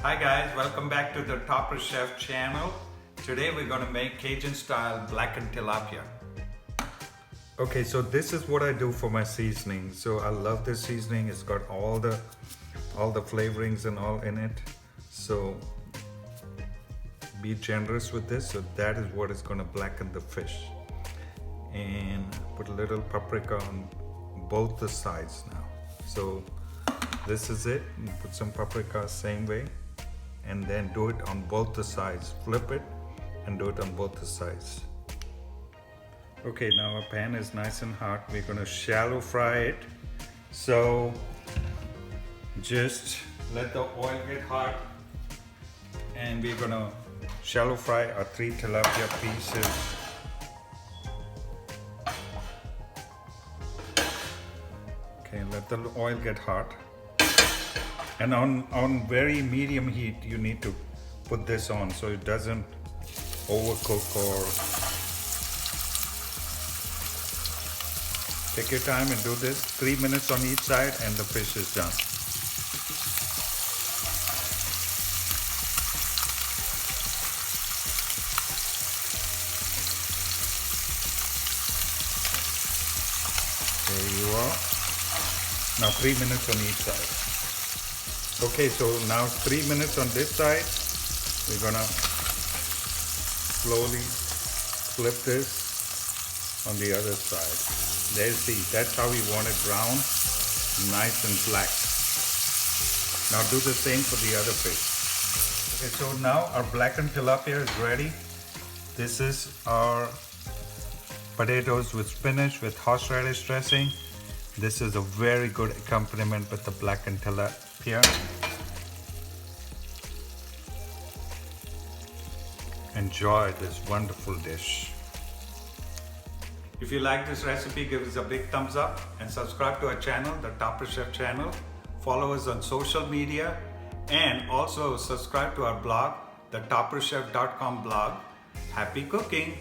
Hi guys, welcome back to the Topper Chef channel. Today we're going to make Cajun-style blackened tilapia. Okay, so this is what I do for my seasoning. So I love this seasoning. It's got all the flavorings and all in it. So be generous with this. So that is what is going to blacken the fish. And put a little paprika on both the sides now. So this is it. You put some paprika same way. And then do it on both the sides. Flip it and do it on both the sides. Okay, now our pan is nice and hot. We're gonna shallow fry it. So just let the oil get hot. And we're gonna shallow fry our 3 tilapia pieces. Okay, let the oil get hot. And on very medium heat, you need to put this on so it doesn't overcook or... Take your time and do this. 3 minutes on each side and the fish is done. There you are. Now 3 minutes on each side. Okay, so now 3 minutes on this side. We're gonna slowly flip this on the other side. There, see, that's how we want it brown, nice and black. Now do the same for the other fish. Okay, so now our blackened tilapia is ready. This is our potatoes with spinach with horseradish dressing. This is a very good accompaniment with the blackened tilapia. Enjoy this wonderful dish. If you like this recipe, give us a big thumbs up and subscribe to our channel, the Topper Chef channel. Follow us on social media and also subscribe to our blog, the topperchef.com blog. Happy cooking!